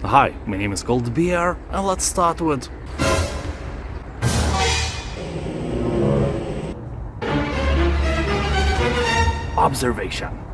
Hi, my name is Cold Beer, and let's start with... Observation.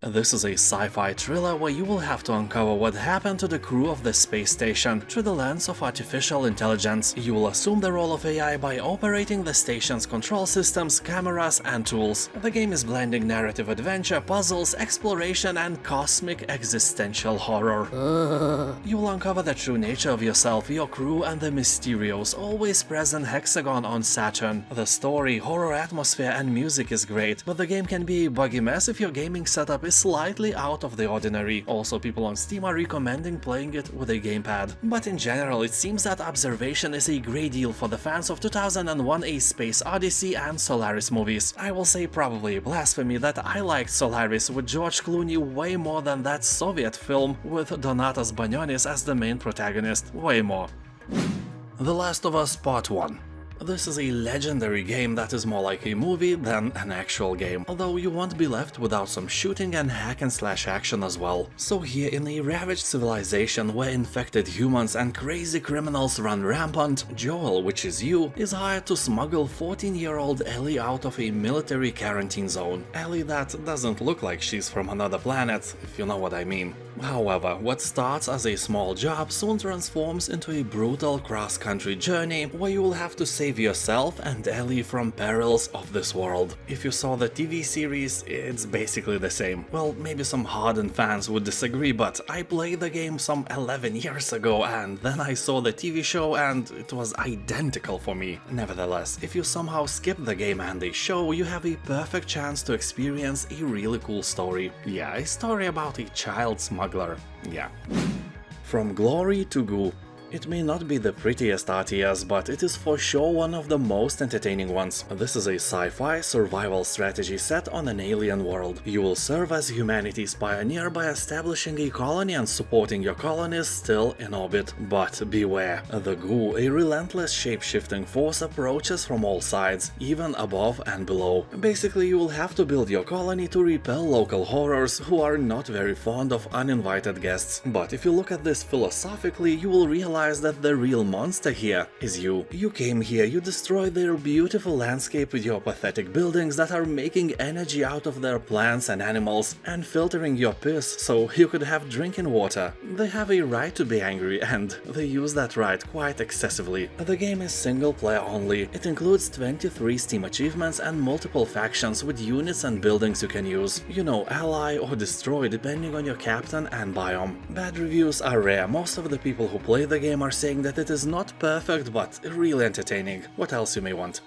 This is a sci-fi thriller where you will have to uncover what happened to the crew of the space station through the lens of artificial intelligence. You will assume the role of AI by operating the station's control systems, cameras, and tools. The game is blending narrative adventure, puzzles, exploration, and cosmic existential horror. You will uncover the true nature of yourself, your crew, and the mysterious, always present hexagon on Saturn. The story, horror atmosphere, and music is great, but the game can be a buggy mess if your gaming setup is slightly out of the ordinary. Also, people on Steam are recommending playing it with a gamepad. But in general, it seems that Observation is a great deal for the fans of 2001: A Space Odyssey and Solaris movies. I will say probably blasphemy that I liked Solaris with George Clooney way more than that Soviet film with Donatas Banionis as the main protagonist. Way more. The Last of Us Part 1. This is a legendary game that is more like a movie than an actual game, although you won't be left without some shooting and hack-and-slash action as well. So here in a ravaged civilization where infected humans and crazy criminals run rampant, Joel, which is you, is hired to smuggle 14-year-old Ellie out of a military quarantine zone. Ellie that doesn't look like she's from another planet, if you know what I mean. However, what starts as a small job soon transforms into a brutal cross-country journey where you will have to save yourself and Ellie from perils of this world. If you saw the TV series, it's basically the same. Well, maybe some hardened fans would disagree, but I played the game some 11 years ago and then I saw the TV show and it was identical for me. Nevertheless, if you somehow skip the game and the show, you have a perfect chance to experience a really cool story. Yeah, a story about a child smuggler. Yeah. From Glory to Goo. It may not be the prettiest RTS, but it is for sure one of the most entertaining ones. This is a sci-fi survival strategy set on an alien world. You will serve as humanity's pioneer by establishing a colony and supporting your colonies still in orbit. But beware, the Goo, a relentless shape-shifting force, approaches from all sides, even above and below. Basically, you will have to build your colony to repel local horrors who are not very fond of uninvited guests. But if you look at this philosophically, you will realize that the real monster here is you. You came here, you destroyed their beautiful landscape with your pathetic buildings that are making energy out of their plants and animals and filtering your piss so you could have drinking water. They have a right to be angry and they use that right quite excessively. The game is single player only. It includes 23 Steam achievements and multiple factions with units and buildings you can use. You know, ally or destroy depending on your captain and biome. Bad reviews are rare. Most of the people who play the game are saying that it is not perfect but really entertaining. What else you may want?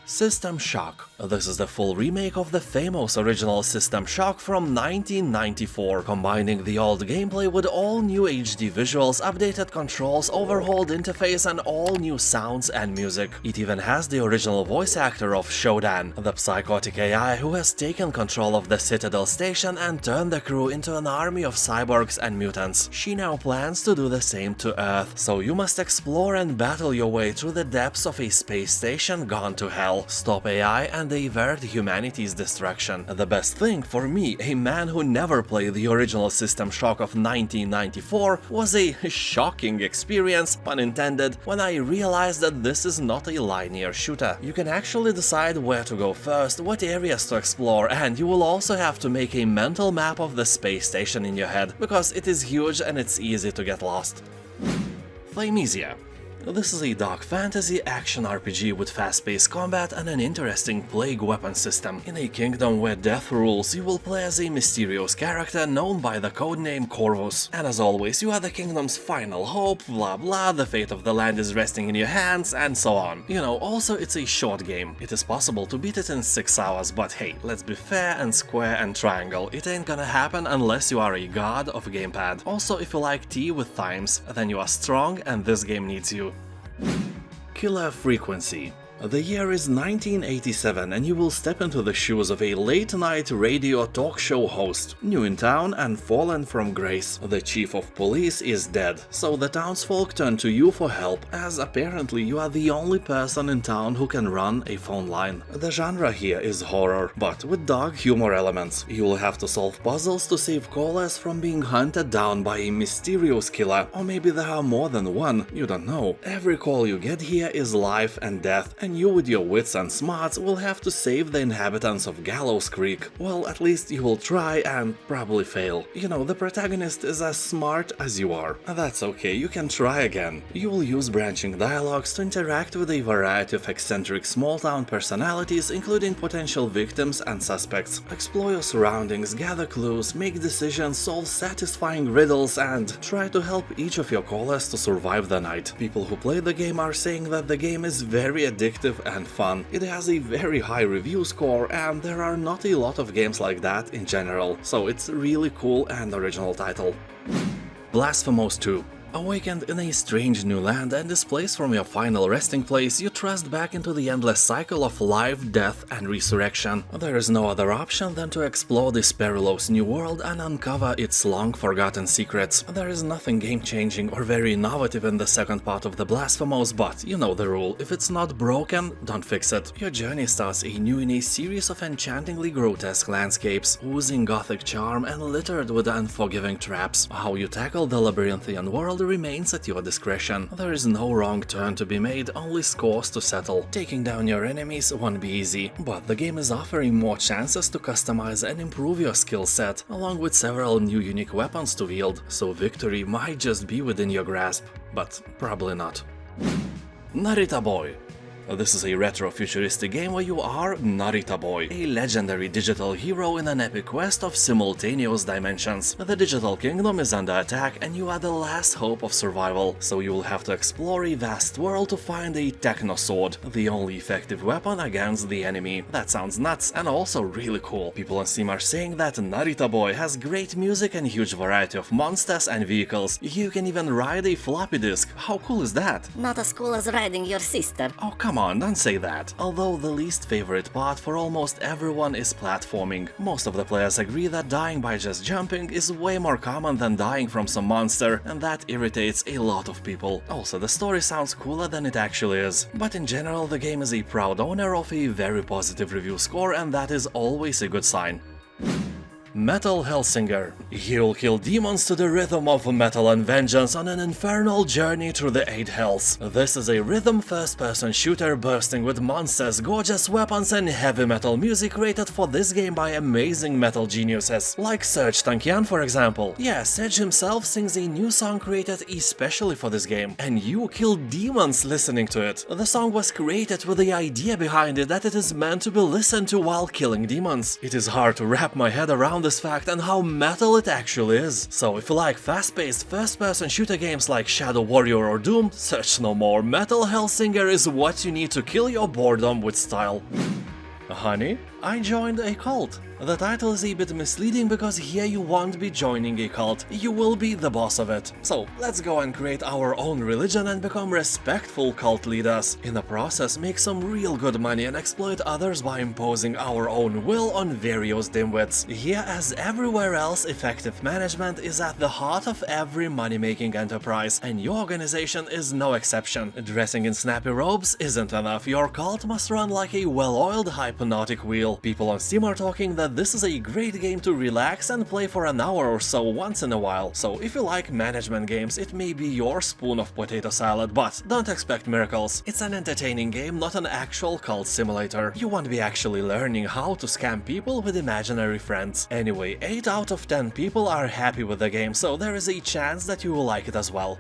System Shock. This is the full remake of the famous original System Shock from 1994, combining the old gameplay with all new HD visuals, updated controls, overhauled interface, and all new sounds and music. It even has the original voice actor of Shodan, the psychotic AI who has taken control of the Citadel station and turned the crew into an army of cyborgs and mutants. She now plans to do the same to Earth, so you must explore and battle your way through the depths of a space station gone to hell, stop AI and avert humanity's destruction. The best thing for me, a man who never played the original System Shock of 1994, was a shocking experience, pun intended, when I realized that this is not a linear shooter. You can actually decide where to go first, what areas to explore, and you will also have to make a mental map of the space station in your head, because it is huge and it's easy to get lost. Thymesia. This is a dark fantasy action RPG with fast-paced combat and an interesting plague weapon system. In a kingdom where death rules, you will play as a mysterious character known by the codename Corvus. And as always, you are the kingdom's final hope, blah blah, the fate of the land is resting in your hands, and so on. You know, also it's a short game. It is possible to beat it in 6 hours, but hey, let's be fair and square and triangle. It ain't gonna happen unless you are a god of gamepad. Also, if you like tea with Thymes, then you are strong and this game needs you. Killer Frequency. The year is 1987 and you will step into the shoes of a late-night radio talk show host. New in town and fallen from grace. The chief of police is dead, so the townsfolk turn to you for help, as apparently you are the only person in town who can run a phone line. The genre here is horror, but with dark humor elements. You will have to solve puzzles to save callers from being hunted down by a mysterious killer, or maybe there are more than one, you don't know. Every call you get here is life and death, and you with your wits and smarts will have to save the inhabitants of Gallows Creek. Well, at least you will try and probably fail. You know, the protagonist is as smart as you are. That's okay, you can try again. You will use branching dialogues to interact with a variety of eccentric small-town personalities, including potential victims and suspects. Explore your surroundings, gather clues, make decisions, solve satisfying riddles, and try to help each of your callers to survive the night. People who play the game are saying that the game is very addictive and fun. It has a very high review score, and there are not a lot of games like that in general, so it's really cool and original title. Blasphemous 2. Awakened in a strange new land and displaced from your final resting place, you thrust back into the endless cycle of life, death, and resurrection. There is no other option than to explore this perilous new world and uncover its long-forgotten secrets. There is nothing game-changing or very innovative in the second part of the Blasphemous, but you know the rule: if it's not broken, don't fix it. Your journey starts anew in a series of enchantingly grotesque landscapes, oozing gothic charm and littered with unforgiving traps. How you tackle the labyrinthian world remains at your discretion. There is no wrong turn to be made, only scores to settle. Taking down your enemies won't be easy, but the game is offering more chances to customize and improve your skill set, along with several new unique weapons to wield, so victory might just be within your grasp, but probably not. Narita Boy. This is a retro-futuristic game where you are Narita Boy, a legendary digital hero in an epic quest of simultaneous dimensions. The digital kingdom is under attack and you are the last hope of survival, so you will have to explore a vast world to find a techno sword, the only effective weapon against the enemy. That sounds nuts and also really cool. People on Steam are saying that Narita Boy has great music and huge variety of monsters and vehicles. You can even ride a floppy disk. How cool is that? Not as cool as riding your sister. Oh, come on, don't say that. Although the least favorite part for almost everyone is platforming. Most of the players agree that dying by just jumping is way more common than dying from some monster, and that irritates a lot of people. Also, the story sounds cooler than it actually is. But in general, the game is a proud owner of a very positive review score, and that is always a good sign. Metal Hellsinger. You'll kill demons to the rhythm of metal and vengeance on an infernal journey through the 8 hells. This is a rhythm first-person shooter bursting with monsters, gorgeous weapons, and heavy metal music created for this game by amazing metal geniuses, like Serj Tankian, for example. Yeah, Serj himself sings a new song created especially for this game, and you kill demons listening to it. The song was created with the idea behind it that it is meant to be listened to while killing demons. It is hard to wrap my head around this fact and how metal it actually is. So if you like fast-paced first-person shooter games like Shadow Warrior or Doom, search no more. Metal Hellsinger is what you need to kill your boredom with style. Honey, I joined a cult. The title is a bit misleading because here you won't be joining a cult, you will be the boss of it. So let's go and create our own religion and become respectful cult leaders. In the process, make some real good money and exploit others by imposing our own will on various dimwits. Here, as everywhere else, effective management is at the heart of every money-making enterprise, and your organization is no exception. Dressing in snappy robes isn't enough, your cult must run like a well-oiled hypnotic wheel. People on Steam are talking that this is a great game to relax and play for an hour or so once in a while, so if you like management games, it may be your spoon of potato salad, but don't expect miracles. It's an entertaining game, not an actual cult simulator. You won't be actually learning how to scam people with imaginary friends. Anyway, 8 out of 10 people are happy with the game, so there is a chance that you will like it as well.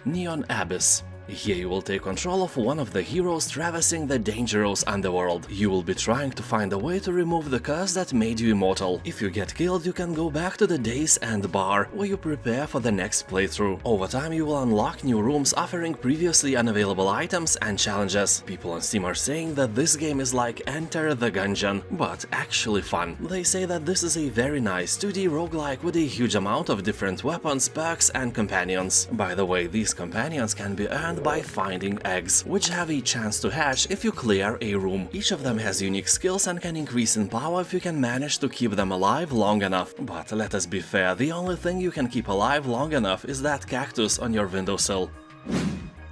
Neon Abyss. Here you will take control of one of the heroes traversing the dangerous underworld. You will be trying to find a way to remove the curse that made you immortal. If you get killed, you can go back to the Days End bar, where you prepare for the next playthrough. Over time, you will unlock new rooms offering previously unavailable items and challenges. People on Steam are saying that this game is like Enter the Gungeon, but actually fun. They say that this is a very nice 2D roguelike with a huge amount of different weapons, perks, and companions. By the way, these companions can be earned and by finding eggs, which have a chance to hatch if you clear a room. Each of them has unique skills and can increase in power if you can manage to keep them alive long enough. But let us be fair, the only thing you can keep alive long enough is that cactus on your windowsill.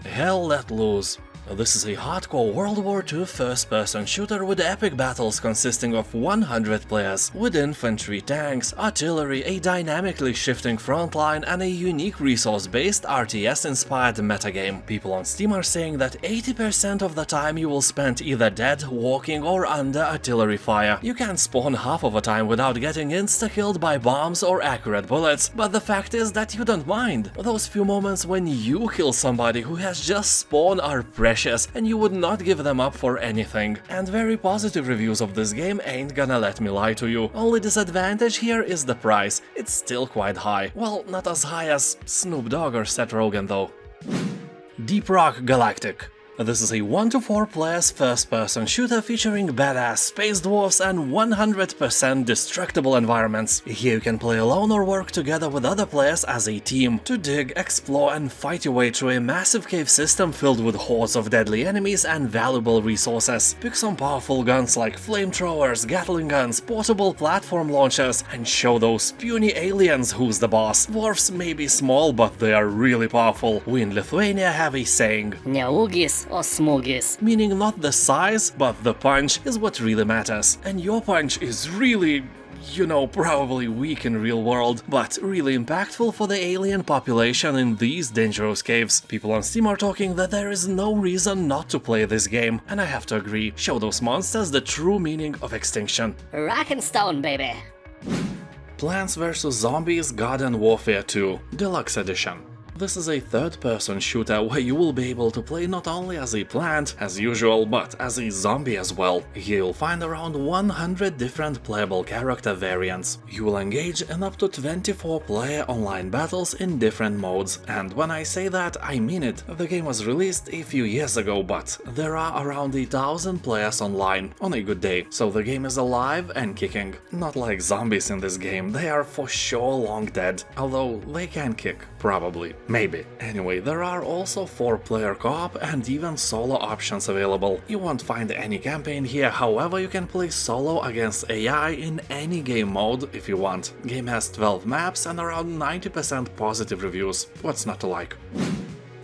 Hell Let Loose. This is a hardcore World War II first-person shooter with epic battles consisting of 100 players, with infantry, tanks, artillery, a dynamically shifting frontline, and a unique resource-based RTS-inspired metagame. People on Steam are saying that 80% of the time you will spend either dead, walking, or under artillery fire. You can spawn half of the time without getting insta-killed by bombs or accurate bullets, but the fact is that you don't mind. Those few moments when you kill somebody who has just spawned are precious, and you would not give them up for anything. And very positive reviews of this game ain't gonna let me lie to you. Only disadvantage here is the price. It's still quite high. Well, not as high as Snoop Dogg or Seth Rogen though. Deep Rock Galactic. This is a 1 to 4 players first-person shooter featuring badass space dwarfs and 100% destructible environments. Here you can play alone or work together with other players as a team to dig, explore and fight your way through a massive cave system filled with hordes of deadly enemies and valuable resources. Pick some powerful guns like flamethrowers, Gatling guns, portable platform launchers, and show those puny aliens who's the boss. Dwarfs may be small, but they are really powerful. We in Lithuania have a saying, Neugis or smugis. Meaning not the size, but the punch is what really matters. And your punch is really, you know, probably weak in real world, but really impactful for the alien population in these dangerous caves. People on Steam are talking that there is no reason not to play this game, and I have to agree. Show those monsters the true meaning of extinction. Rock and stone, baby. Plants vs. Zombies Garden Warfare 2 Deluxe Edition. This is a third-person shooter where you will be able to play not only as a plant, as usual, but as a zombie as well. Here you'll find around 100 different playable character variants. You will engage in up to 24 player online battles in different modes, and when I say that, I mean it. The game was released a few years ago, but there are around 1,000 players online on a good day, so the game is alive and kicking. Not like zombies in this game, they are for sure long dead, although they can kick, probably. Maybe. Anyway, there are also 4-player co-op and even solo options available. You won't find any campaign here, however you can play solo against AI in any game mode if you want. Game has 12 maps and around 90% positive reviews. What's not to like?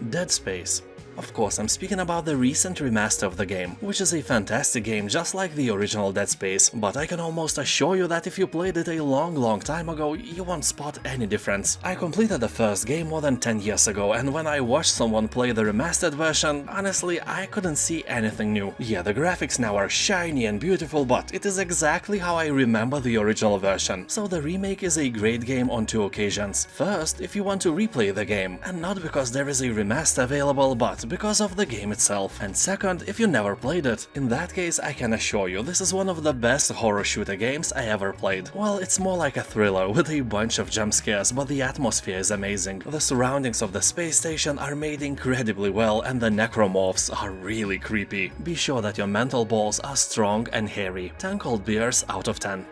Dead Space. Of course, I'm speaking about the recent remaster of the game, which is a fantastic game just like the original Dead Space, but I can almost assure you that if you played it a long time ago, you won't spot any difference. I completed the first game more than 10 years ago, and when I watched someone play the remastered version, honestly, I couldn't see anything new. Yeah, the graphics now are shiny and beautiful, but it is exactly how I remember the original version, so the remake is a great game on 2 occasions. First, if you want to replay the game, and not because there is a remaster available, but because of the game itself. And second, if you never played it. In that case, I can assure you this is one of the best horror shooter games I ever played. Well, it's more like a thriller with a bunch of jump scares, but the atmosphere is amazing. The surroundings of the space station are made incredibly well, and the necromorphs are really creepy. Be sure that your mental balls are strong and hairy. 10 cold beers out of 10.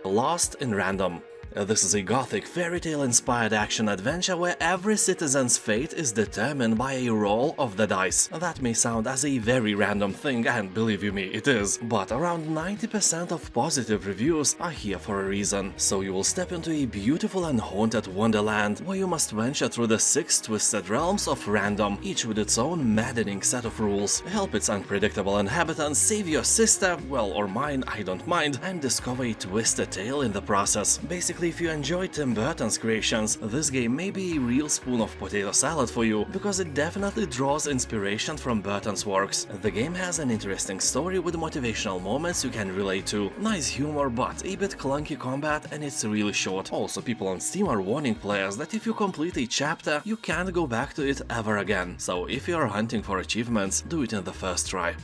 Lost in Random. This is a gothic fairy tale inspired action adventure where every citizen's fate is determined by a roll of the dice. That may sound as a very random thing, and believe you me, it is, but around 90% of positive reviews are here for a reason. So you will step into a beautiful and haunted wonderland where you must venture through the 6 twisted realms of random, each with its own maddening set of rules. Help its unpredictable inhabitants, save your sister, well, or mine, I don't mind, and discover a twisted tale in the process. Basically, if you enjoy Tim Burton's creations, this game may be a real spoon of potato salad for you, because it definitely draws inspiration from Burton's works. The game has an interesting story with motivational moments you can relate to, nice humor but a bit clunky combat, and it's really short. Also, people on Steam are warning players that if you complete a chapter, you can't go back to it ever again, so if you are hunting for achievements, do it in the first try.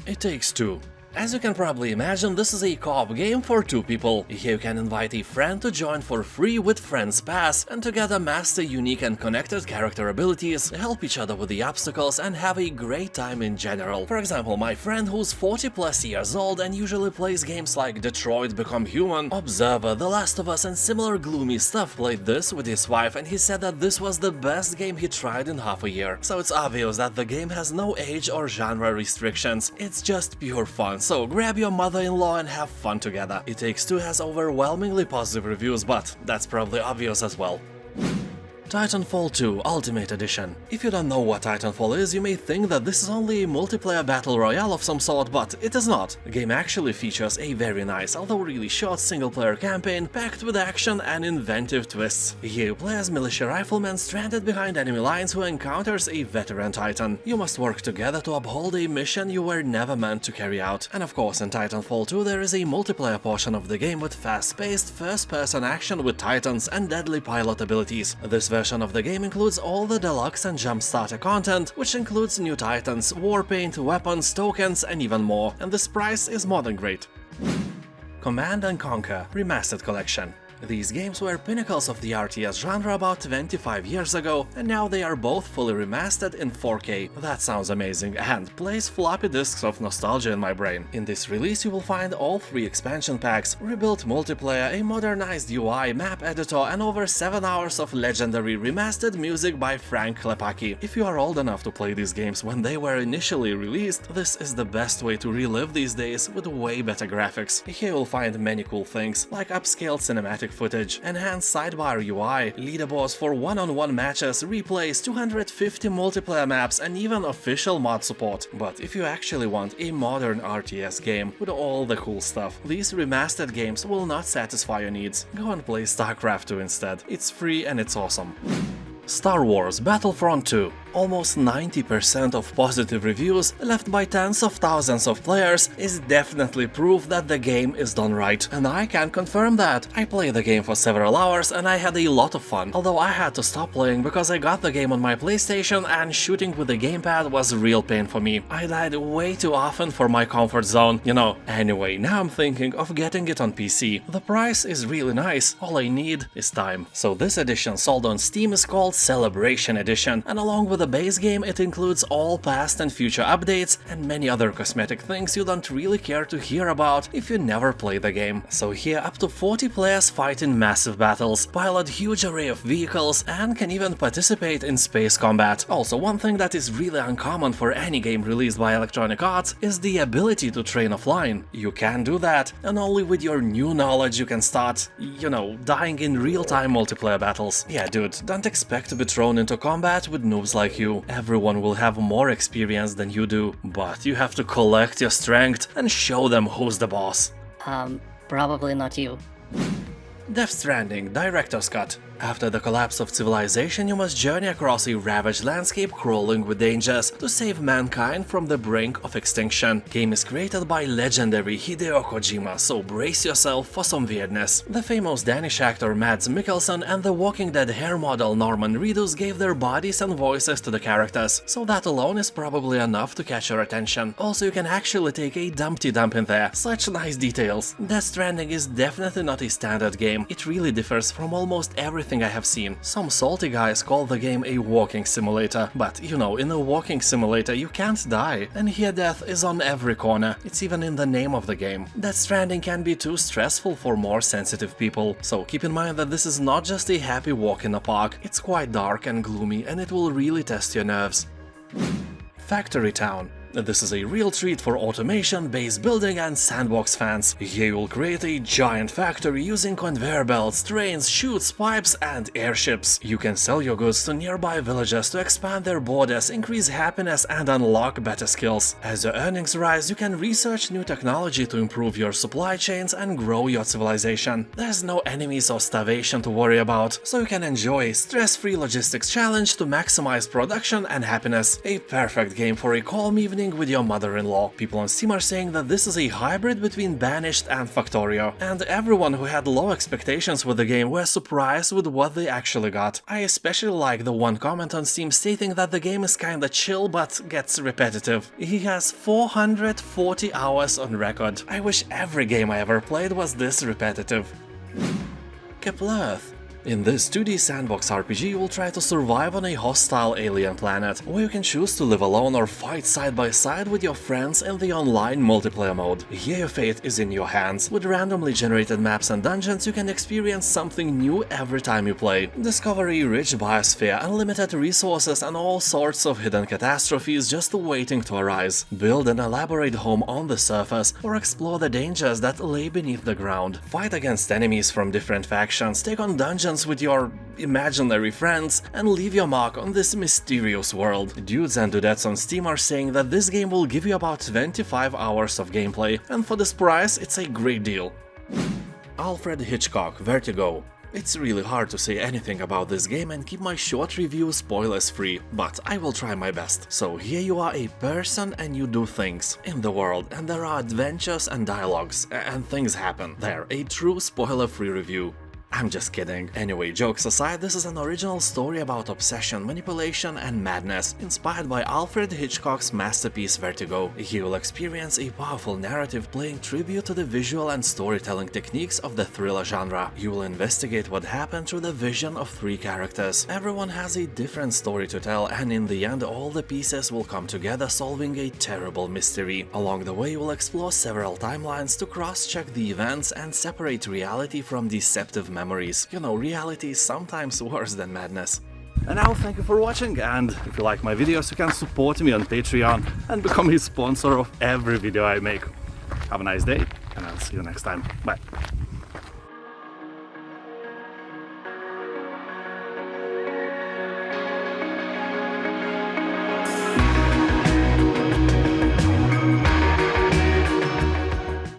It Takes Two. As you can probably imagine, this is a co-op game for 2 people. Here you can invite a friend to join for free with Friends Pass and together master unique and connected character abilities, help each other with the obstacles and have a great time in general. For example, my friend who's 40 plus years old and usually plays games like Detroit Become Human, Observer, The Last of Us and similar gloomy stuff, played this with his wife and he said that this was the best game he tried in half a year. So it's obvious that the game has no age or genre restrictions, it's just pure fun. So grab your mother-in-law and have fun together. It Takes Two has overwhelmingly positive reviews, but that's probably obvious as well. Titanfall 2 Ultimate Edition. If you don't know what Titanfall is, you may think that this is only a multiplayer battle royale of some sort, but it is not. The game actually features a very nice, although really short single-player campaign packed with action and inventive twists. Here you play as militia rifleman stranded behind enemy lines who encounters a veteran Titan. You must work together to uphold a mission you were never meant to carry out. And of course, in Titanfall 2 there is a multiplayer portion of the game with fast-paced first-person action with Titans and deadly pilot abilities. This version of the game includes all the Deluxe and Jump Starter content, which includes new Titans, warpaint, weapons, tokens and even more, and this price is more than great. Command & Conquer Remastered Collection. These games were pinnacles of the RTS genre about 25 years ago, and now they are both fully remastered in 4K. That sounds amazing and plays floppy disks of nostalgia in my brain. In this release you will find all 3 expansion packs, rebuilt multiplayer, a modernized UI, map editor and over 7 hours of legendary remastered music by Frank Klepacki. If you are old enough to play these games when they were initially released, this is the best way to relive these days with way better graphics. Here you'll find many cool things, like upscaled cinematic footage, enhanced sidebar UI, leaderboards for one-on-one matches, replays, 250 multiplayer maps and even official mod support. But if you actually want a modern RTS game with all the cool stuff, these remastered games will not satisfy your needs. Go and play StarCraft 2 instead. It's free and it's awesome. Star Wars Battlefront 2. Almost 90% of positive reviews left by tens of thousands of players is definitely proof that the game is done right, and I can confirm that. I played the game for several hours and I had a lot of fun, although I had to stop playing because I got the game on my PlayStation and shooting with the gamepad was a real pain for me. I died way too often for my comfort zone, you know. Anyway, now I'm thinking of getting it on PC. The price is really nice, all I need is time. So this edition sold on Steam is called Celebration Edition, and along with the base game it includes all past and future updates and many other cosmetic things you don't really care to hear about if you never play the game. So here up to 40 players fight in massive battles, pilot huge array of vehicles and can even participate in space combat. Also, one thing that is really uncommon for any game released by Electronic Arts is the ability to train offline. You can do that, and only with your new knowledge you can start, you know, dying in real-time multiplayer battles. Yeah dude, don't expect to be thrown into combat with noobs like you. Everyone will have more experience than you do, but you have to collect your strength and show them who's the boss. Probably not you. Death Stranding Director's Cut. After the collapse of civilization, you must journey across a ravaged landscape crawling with dangers to save mankind from the brink of extinction. Game is created by legendary Hideo Kojima, so brace yourself for some weirdness. The famous Danish actor Mads Mikkelsen and the Walking Dead hair model Norman Reedus gave their bodies and voices to the characters, so that alone is probably enough to catch your attention. Also, you can actually take a Dumpty Dump in there. Such nice details. Death Stranding is definitely not a standard game. It really differs from almost everything I have seen. Some salty guys call the game a walking simulator, but you know, in a walking simulator you can't die, and here death is on every corner. It's even in the name of the game. Death Stranding can be too stressful for more sensitive people, so keep in mind that this is not just a happy walk in a park. It's quite dark and gloomy, and it will really test your nerves. Factory Town. This is a real treat for automation, base building and sandbox fans. Here you will create a giant factory using conveyor belts, trains, chutes, pipes and airships. You can sell your goods to nearby villagers to expand their borders, increase happiness and unlock better skills. As your earnings rise, you can research new technology to improve your supply chains and grow your civilization. There's no enemies or starvation to worry about, so you can enjoy a stress-free logistics challenge to maximize production and happiness. A perfect game for a calm evening Stranding with your mother-in-law. People on Steam are saying that this is a hybrid between Banished and Factorio, and everyone who had low expectations with the game were surprised with what they actually got. I especially like the one comment on Steam stating that the game is kinda chill but gets repetitive. He has 440 hours on record. I wish every game I ever played was this repetitive. Keplerth. In this 2D sandbox RPG, you will try to survive on a hostile alien planet, where you can choose to live alone or fight side by side with your friends in the online multiplayer mode. Here your fate is in your hands. With randomly generated maps and dungeons, you can experience something new every time you play. Discover a rich biosphere, unlimited resources and all sorts of hidden catastrophes just waiting to arise. Build an elaborate home on the surface, or explore the dangers that lay beneath the ground. Fight against enemies from different factions, take on dungeons with your imaginary friends, and leave your mark on this mysterious world. Dudes and dudettes on Steam are saying that this game will give you about 25 hours of gameplay, and for this price, it's a great deal. Alfred Hitchcock, Vertigo. It's really hard to say anything about this game and keep my short review spoilers free, but I will try my best. So here you are a person and you do things in the world, and there are adventures and dialogues, and things happen. There, a true spoiler-free review. I'm just kidding. Anyway, jokes aside, this is an original story about obsession, manipulation and madness, inspired by Alfred Hitchcock's masterpiece Vertigo. You will experience a powerful narrative paying tribute to the visual and storytelling techniques of the thriller genre. You will investigate what happened through the vision of 3 characters. Everyone has a different story to tell, and in the end all the pieces will come together solving a terrible mystery. Along the way you will explore several timelines to cross-check the events and separate reality from deceptive memories. You know, reality is sometimes worse than madness. And now, thank you for watching, and if you like my videos, you can support me on Patreon and become a sponsor of every video I make. Have a nice day, and I'll see you next time. Bye.